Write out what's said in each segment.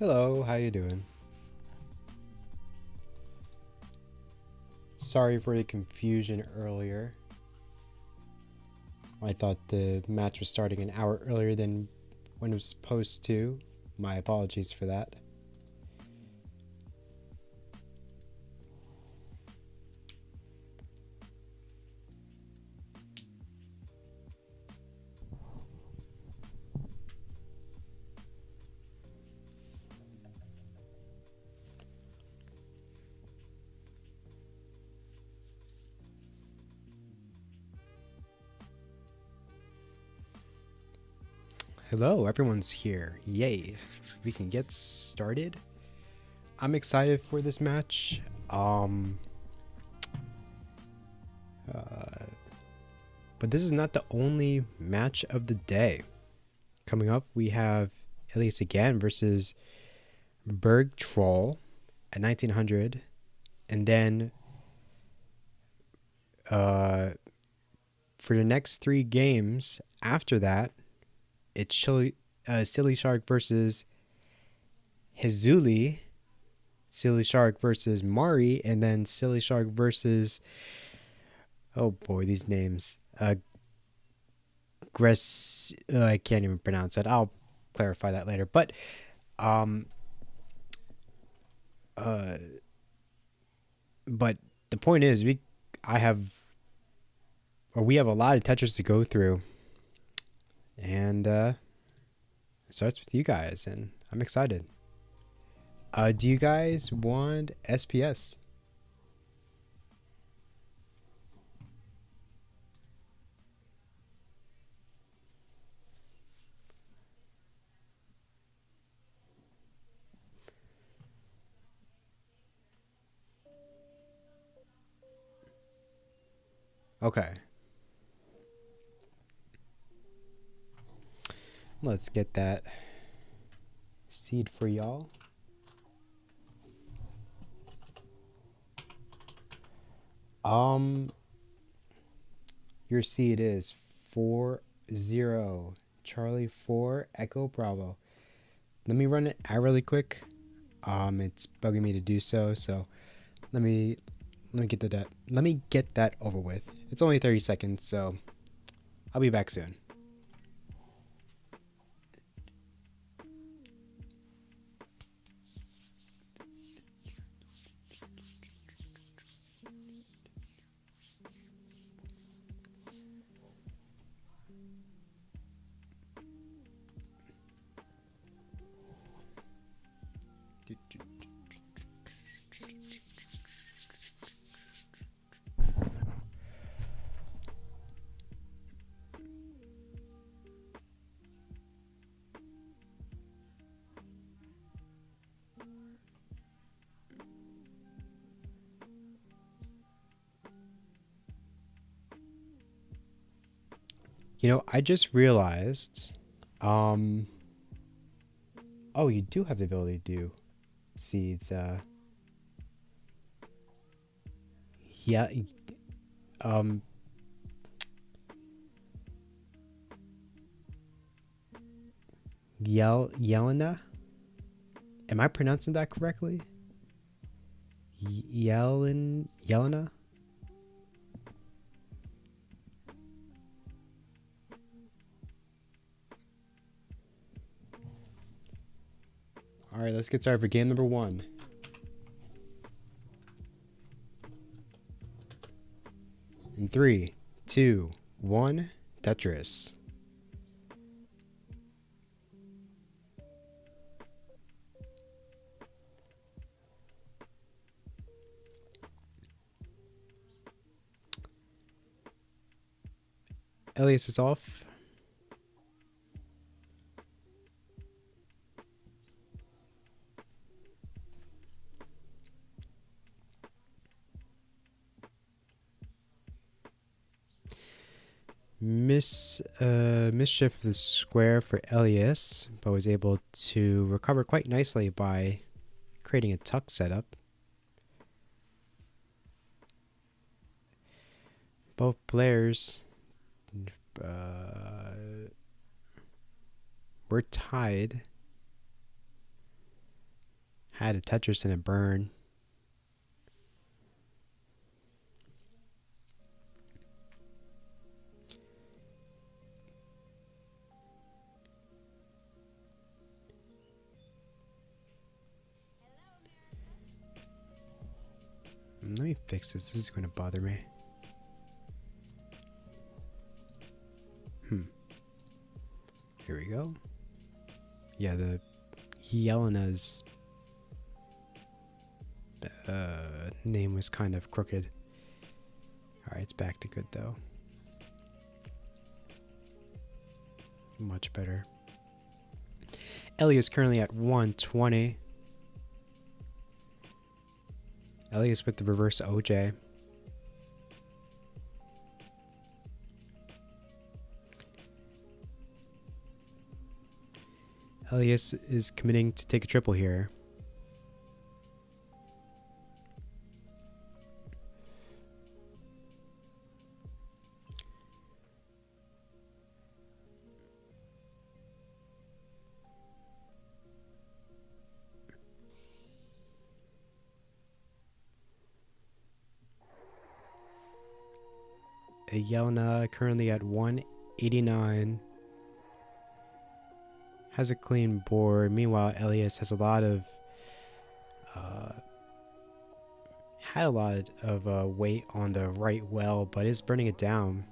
Hello, how you doing? Sorry for the confusion earlier. I thought the match was starting an hour earlier than when it was supposed to. My apologies for that. Hello, everyone's here. Yay. We can get started. I'm excited for this match. But this is not the only match of the day. Coming up, we have Elias again versus Berg Troll at 1900. And then for the next 3 games after that, it's Silly Shark versus Hizuli, Silly Shark versus Mari, and then Silly Shark versus, oh boy, these names. I can't even pronounce it. I'll clarify that later. But but the point is, we have a lot of Tetris to go through, and it starts with you guys, and I'm excited. Do you guys want SPS? Okay. Let's get that seed for y'all. Your seed is 40 Charlie 4 Echo Bravo. Let me run it out really quick. It's bugging me to do so, so let me get that over with. It's only 30 seconds, so I'll be back soon. You know, I just realized, oh, you do have the ability to do seeds. Yeah, Yelena? Am I pronouncing that correctly? Yelena? All right, let's get started for game number 1. In 3, 2, 1, Tetris. Elias is off. Mischief of the square for Elias, but was able to recover quite nicely by creating a tuck setup. Both players were tied. had a Tetris and a burn. Let me fix this. This is going to bother me. Here we go. Yeah, the Yelena's name was kind of crooked. Alright, it's back to good though. Much better. Elias currently at 120. Elias with the reverse OJ. Elias is committing to take a triple here. Yelena currently at 189. Has a clean board. Meanwhile, Elias has a lot of weight on the right well, but is burning it down.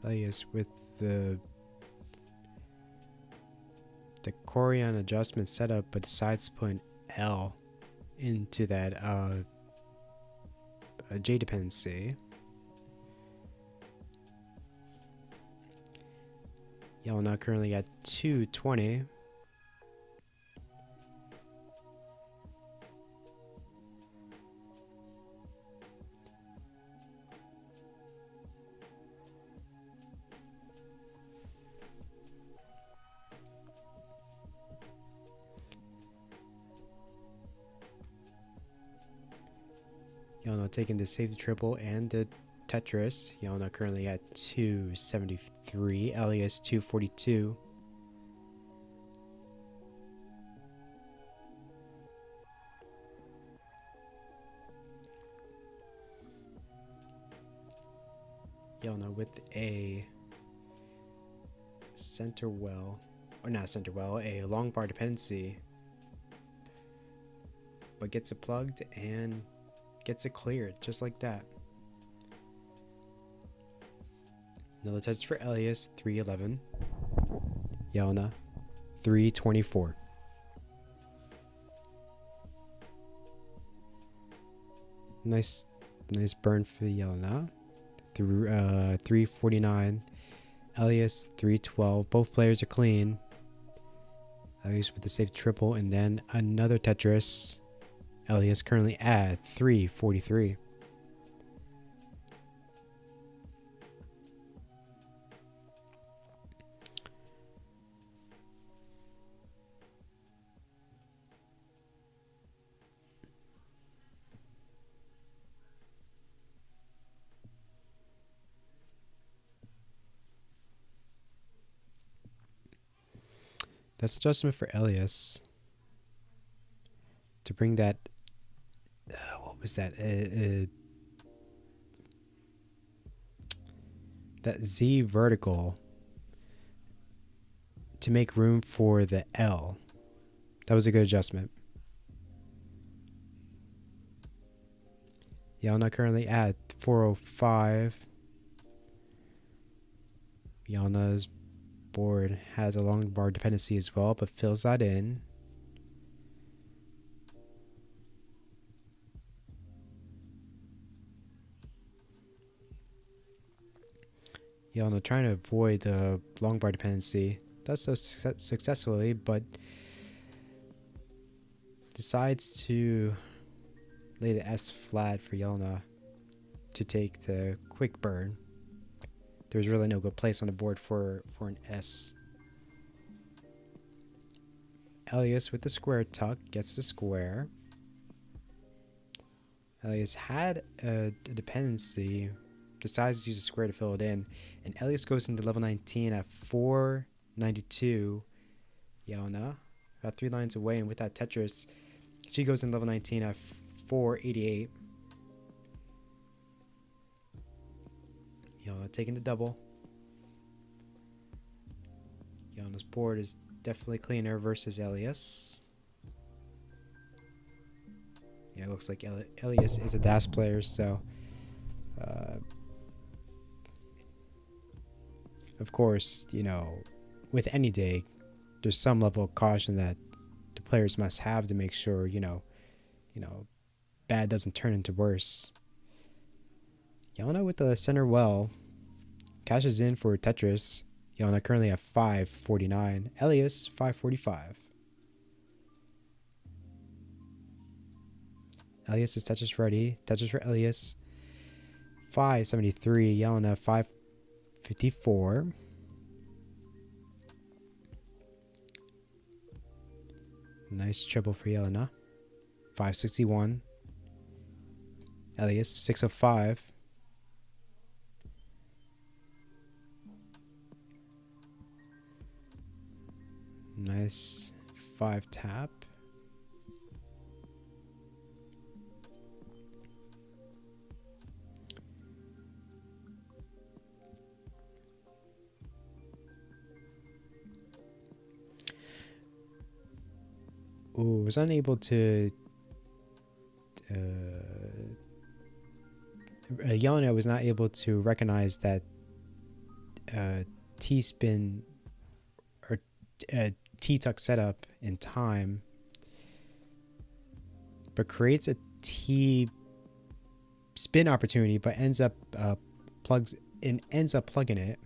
Elias with the Corian adjustment setup, but decides to put an L into that J dependency. Yelena currently at 220. Yelena taking the safety triple and the Tetris. Yelena currently at 273. Elias 242. Yelena with a center well, or not center well, a long bar dependency, but gets it plugged and gets it cleared just like that. Another touch for Elias, 311. Yelena, 324. Nice burn for Yelena. 349. Elias, 312. Both players are clean. Elias with the safe triple, and then another Tetris. Elias currently at 343. That's adjustment for Elias to bring that. What was that? That Z vertical to make room for the L. That was a good adjustment. Yelena currently at 405. Yelena's board has a long bar dependency as well, but fills that in. Yelena trying to avoid the long bar dependency. Does so successfully, but decides to lay the S flat for Yelena to take the quick burn. There's really no good place on the board for an S. Elias with the square tuck gets the square. Elias had a dependency decides to use a square to fill it in. And Elias goes into level 19 at 492. Yelena, about 3 lines away, and with that Tetris, she goes in level 19 at 488. Yelena taking the double. Yelena's board is definitely cleaner versus Elias. Yeah, it looks like Elias is a DAS player, so of course, you know, with any day, there's some level of caution that the players must have to make sure, you know, bad doesn't turn into worse. Yelena with the center well cashes in for Tetris. Yelena currently at 549. Elias 545. Elias is Tetris ready. Tetris for Elias 573. Yelena 554. Nice treble for Yelena. 561. Elias 605. Nice 5 tap. Ooh, was unable to. Yelena was not able to recognize that T-spin or T-tuck setup in time, but creates a T-spin opportunity, but ends up plugging it.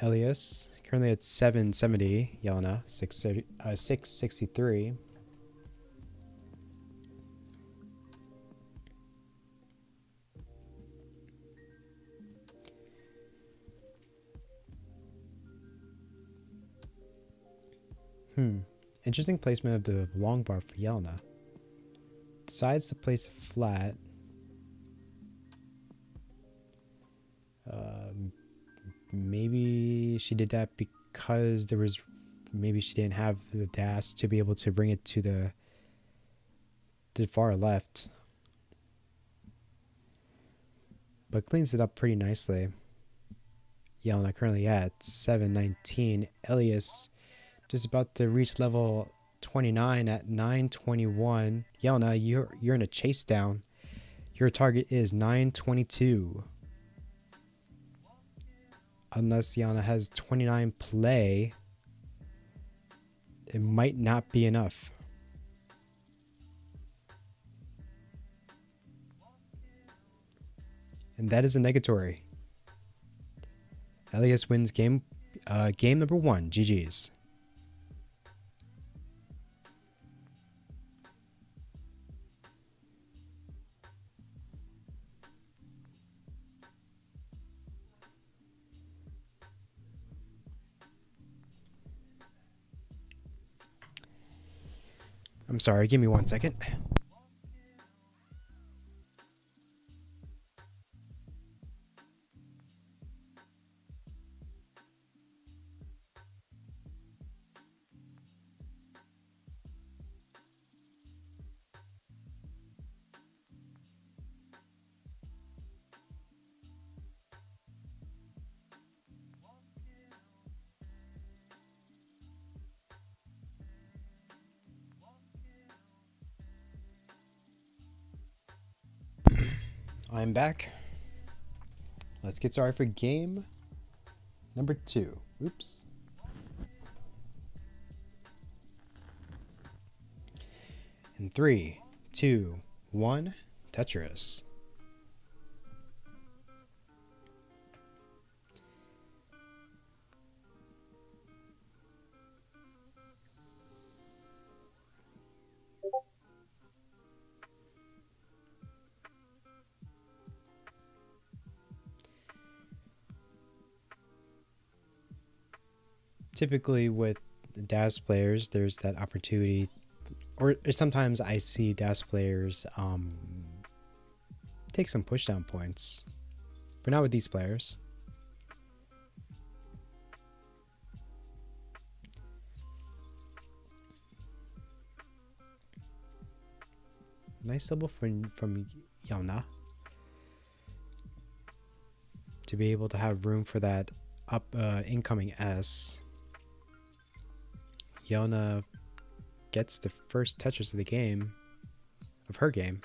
Elias currently at 770. Yelena 663. Interesting placement of the long bar for Yelena. Decides to place it flat. Maybe she did that because maybe she didn't have the DAS to be able to bring it to the far left. But cleans it up pretty nicely. Yelena currently at 719. Elias just about to reach level 29 at 921. Yelena, you're in a chase down. Your target is 922. Unless Yelena has 29 play, it might not be enough. And that is a negatory. Elias wins game number 1. GG's. I'm sorry, give me 1 second. I'm back. Let's get started for game number 2. Oops. In 3, 2, 1, Tetris. typically with DAS players, there's that opportunity, or sometimes I see DAS players take some pushdown points, but not with these players. Nice double from Yelena to be able to have room for that incoming S. Yelena gets the first touches of the game, of her game.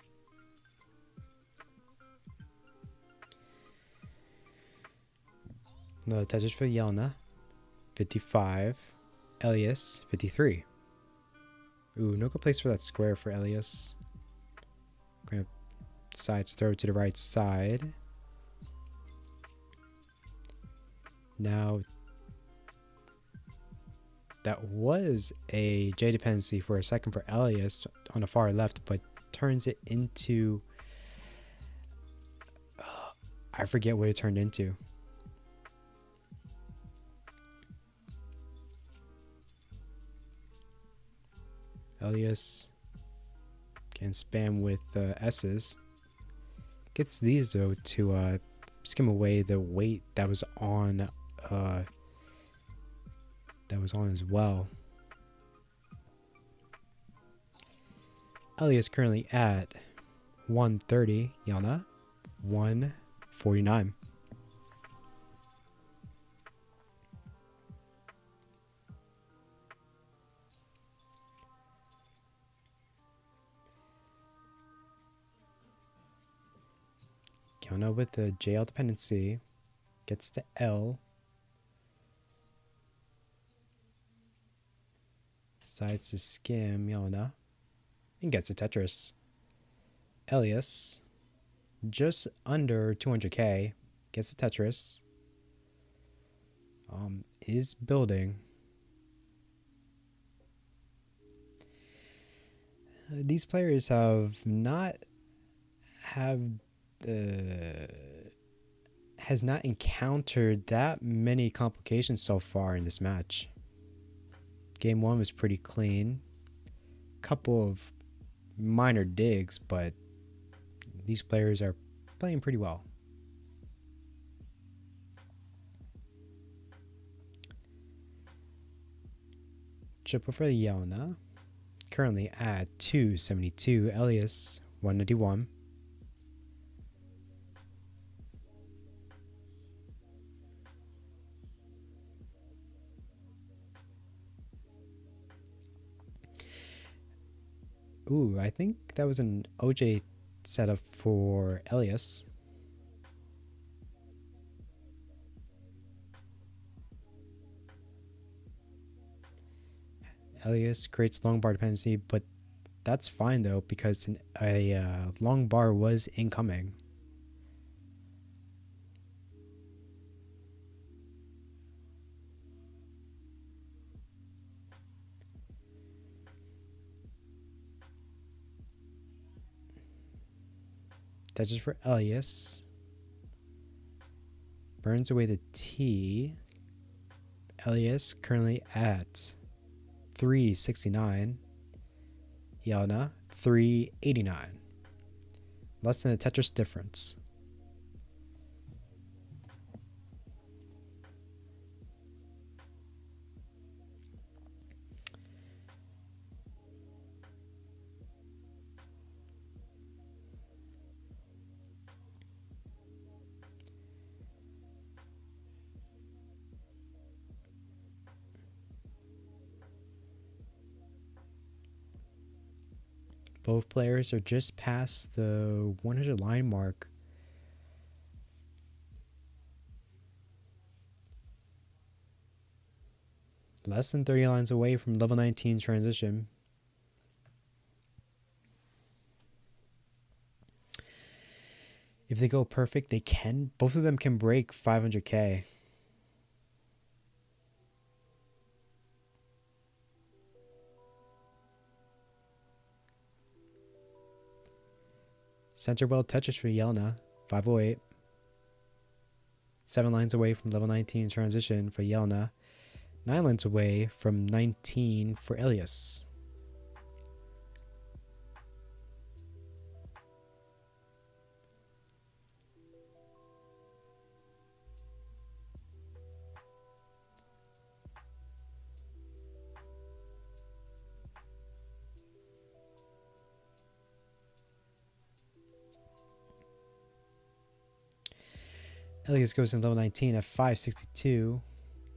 Another touches for Yelena, 55. Elias, 53. Ooh, no good place for that square for Elias. Gonna decide to throw it to the right side. Now, that was a J dependency for a second for Elias on the far left, but turns it into... I forget what it turned into. Elias can spam with S's. Gets these though to skim away the weight that was on as well. Elias currently at 130. Yelena 149. Yelena with the JL dependency gets to L. Decides to skim Yelena and gets a Tetris. Elias, just under 200k, gets a Tetris. Is building. These players has not encountered that many complications so far in this match. Game 1 was pretty clean. Couple of minor digs, but these players are playing pretty well. Triple for Yelena. Currently at 272. Elias 191. Ooh, I think that was an OJ setup for Elias. Elias creates long bar dependency, but that's fine though because a long bar was incoming. That's just for Elias. Burns away the T. Elias currently at 369. Yelena 389. Less than a Tetris difference. Both players are just past the 100 line mark. Less than 30 lines away from level 19 transition. If they go perfect, they can. Both of them can break 500k. Center well touches for Yelena, 508. 7 lines away from level 19 transition for Yelena. 9 lines away from 19 for Elias. Elias goes in level 19 at 562.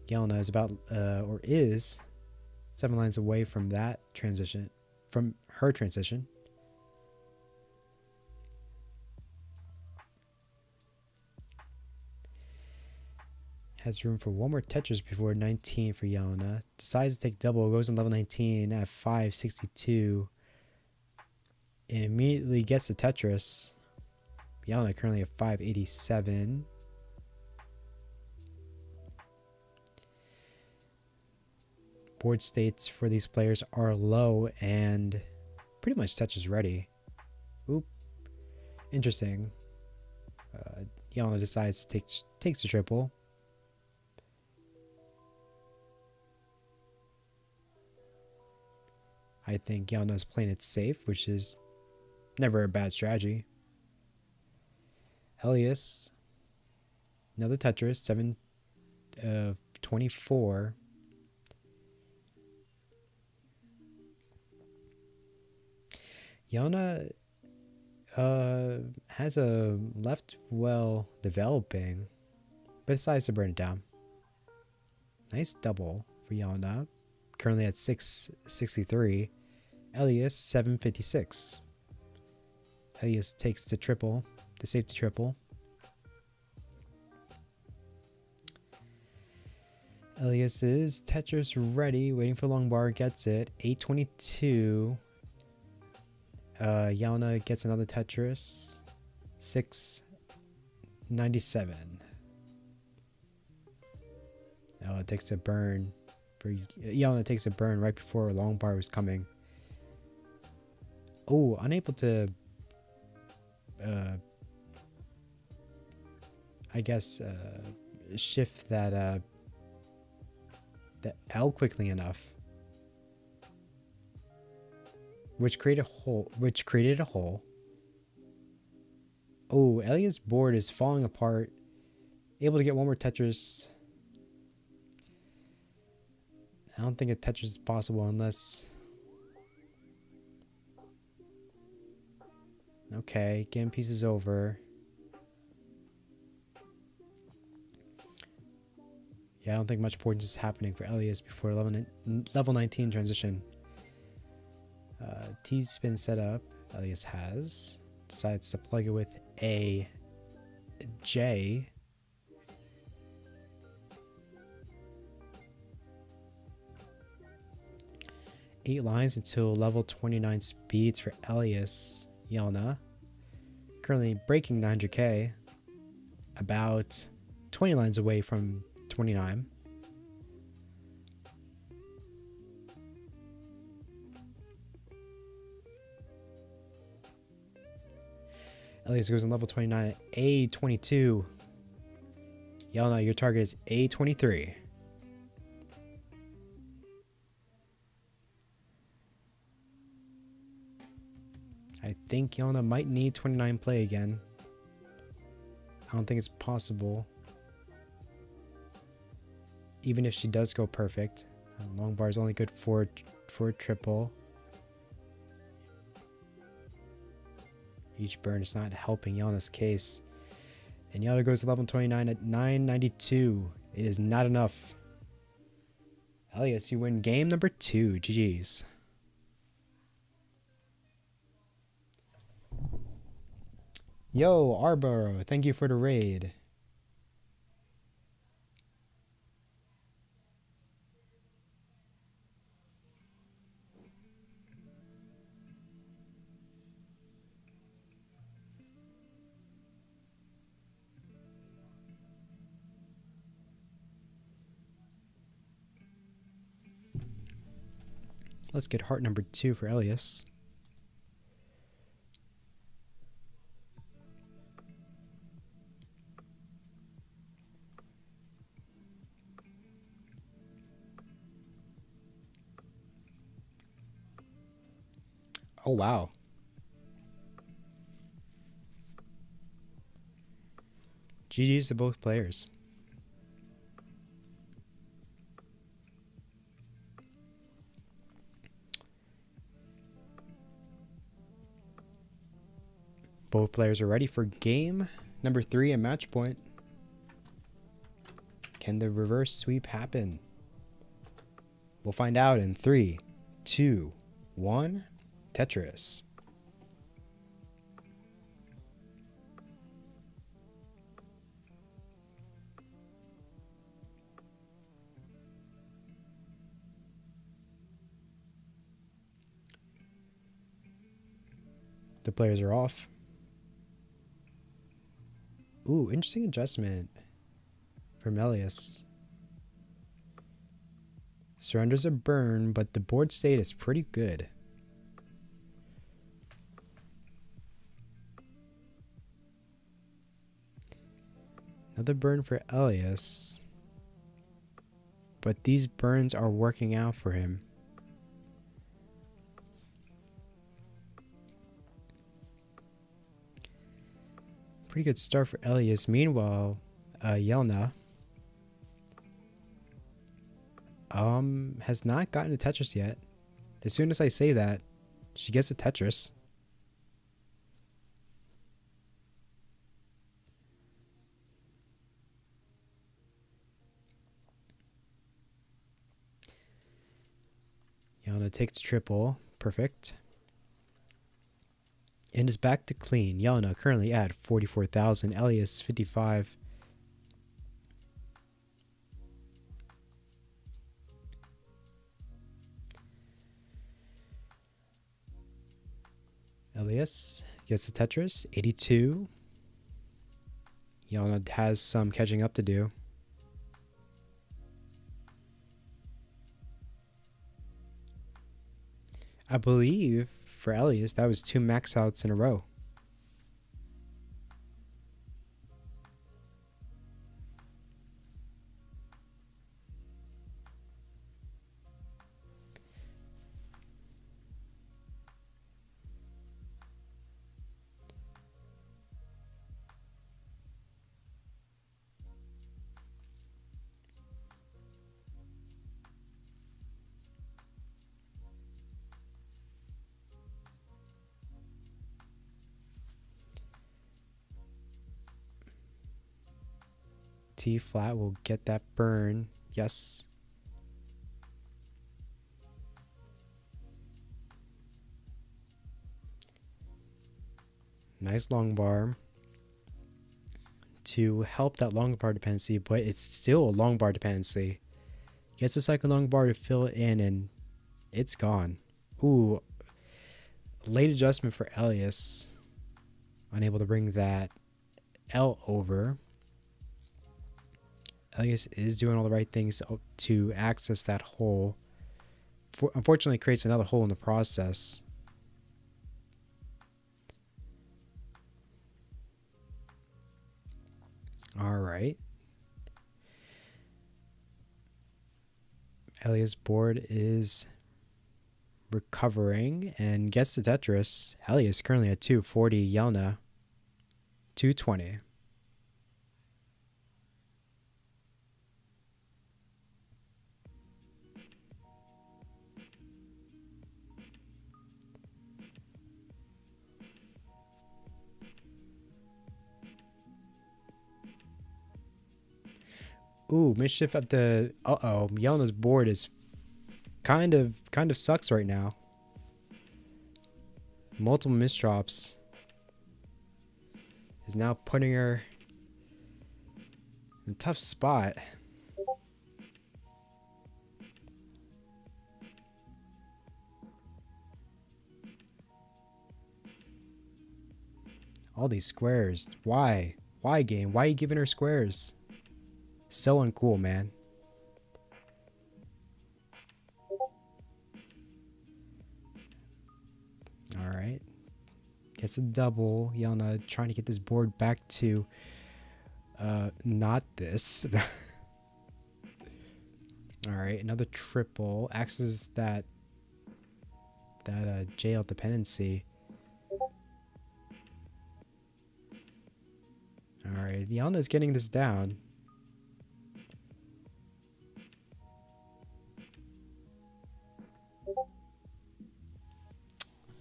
Yelena is is 7 lines away from that transition, from her transition. Has room for one more Tetris before 19 for Yelena. Decides to take double, goes in level 19 at 562. And immediately gets the Tetris. Yelena currently at 587. Board states for these players are low and pretty much Tetris ready. Oop. Interesting. Yelena decides to takes the triple. I think Yelena's playing it safe, which is never a bad strategy. Elias, another Tetris, 724. Yelena has a left well developing, but decides to burn it down. Nice double for Yelena. Currently at 663. Elias 756. Elias takes the triple, the safety triple. Elias is Tetris ready, waiting for long bar, gets it. 822. Yelena gets another Tetris. 697. Oh, it takes a burn. Yelena takes a burn right before a long bar was coming. Oh, unable to I guess shift that the L quickly enough, which created a hole. Oh, Elias' board is falling apart. Able to get one more Tetris. I don't think a Tetris is possible unless... Okay, game pieces over. Yeah, I don't think much points is happening for Elias before level 19 transition. T-spin setup. Elias has. Decides to plug it with a J. Eight lines until level 29 speeds for Elias. Yelena. Currently breaking 900k. About 20 lines away from 29. Elias goes on level 29 at A22. Yelena, your target is A23. I think Yelena might need 29 play again. I don't think it's possible. Even if she does go perfect. Long bar is only good for a triple. Each burn is not helping Yelena's case. And Yelena goes to level 29 at 992. It is not enough. Elias, you win game number 2. GG's. Yo, Arboro, thank you for the raid. Let's get heart number 2 for Elias. Oh, wow. GG's to both players. Both players are ready for game number 3 and match point. Can the reverse sweep happen? We'll find out in 3, 2, 1. Tetris. The players are off. Ooh, interesting adjustment from Elias. Surrenders a burn, but the board state is pretty good. Another burn for Elias. But these burns are working out for him. Pretty good start for Elias. Meanwhile, Yelena has not gotten a Tetris yet. As soon as I say that, she gets a Tetris. Yelena takes triple. Perfect. And is back to clean. Yelena currently at 44,000. Elias 55. Elias gets the Tetris. 82. Yelena has some catching up to do. I believe for Elias, that was 2 max outs in a row. T flat will get that burn. Yes. Nice long bar to help that long bar dependency, but it's still a long bar dependency. Gets a second long bar to fill it in, and it's gone. Ooh, late adjustment for Elias. Unable to bring that L over. Elias is doing all the right things to access that hole. Unfortunately, it creates another hole in the process. All right. Elias' board is recovering and gets the Tetris. Elias currently at 240. Yelena 220. Ooh, mischief at the... Uh-oh. Yelena's board is kind of sucks right now. Multiple misdrops is now putting her in a tough spot. All these squares. Why? Why, game? Why are you giving her squares? So uncool, man. All right. Gets a double. Yelena trying to get this board back to not this. All right, another triple. Axes that that jail dependency. Alright, Yelena's getting this down.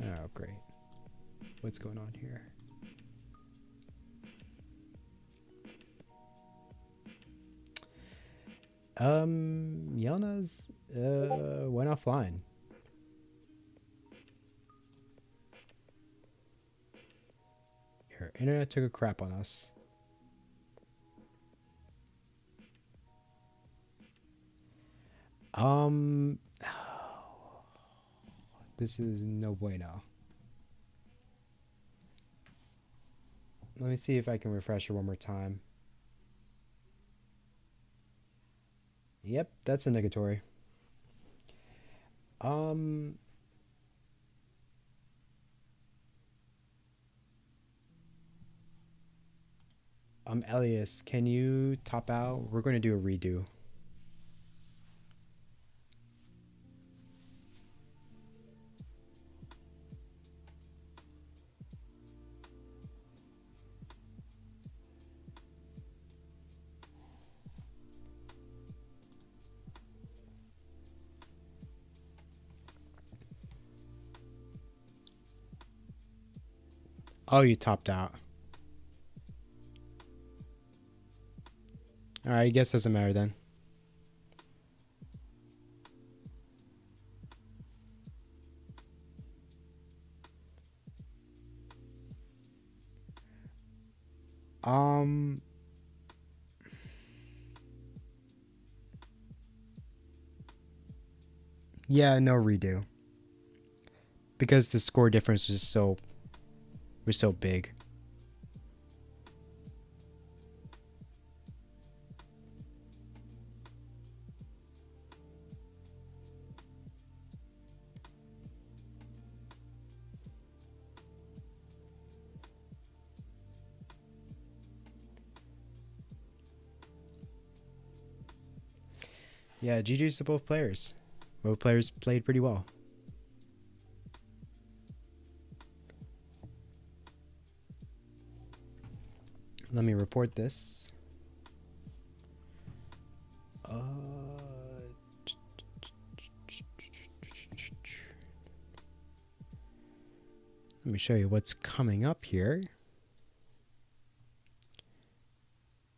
Oh, great. What's going on here? Yelena's went offline. Her internet took a crap on us. This is no bueno. Let me see if I can refresh her one more time. Yep, that's a negatory. Elias, can you top out? We're going to do a redo. Oh, you topped out. Alright, I guess doesn't matter then. Yeah, no redo. Because the score difference was so big. Yeah, GG's to both players. Both players played pretty well. Let me report this. Let me show you what's coming up here.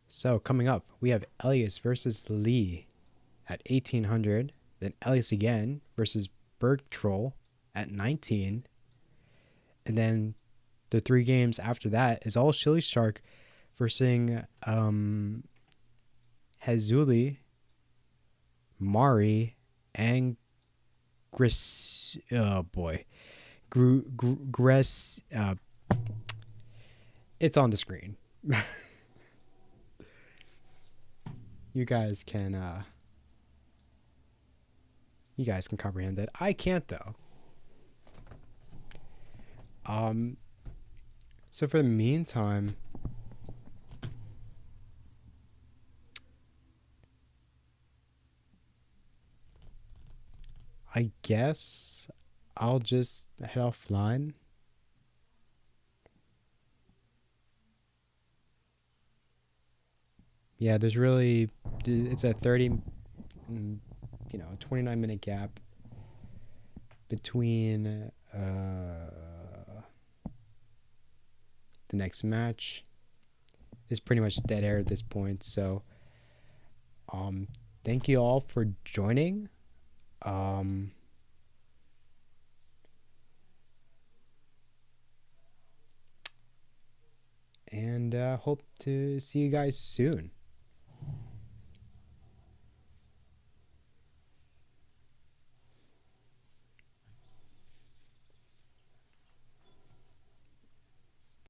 So coming up, we have Elias versus Lee at 1800. Then Elias again versus Berg Troll at 19. And then the 3 games after that is all Chili Shark versus Hazuli, Mari, and Gris. Oh boy. Gress. It's on the screen. You guys can comprehend it. I can't though. So for the meantime, I guess I'll just head offline. Yeah, it's a 29-minute gap between the next match. It's pretty much dead air at this point. So, thank you all for joining. And hope to see you guys soon.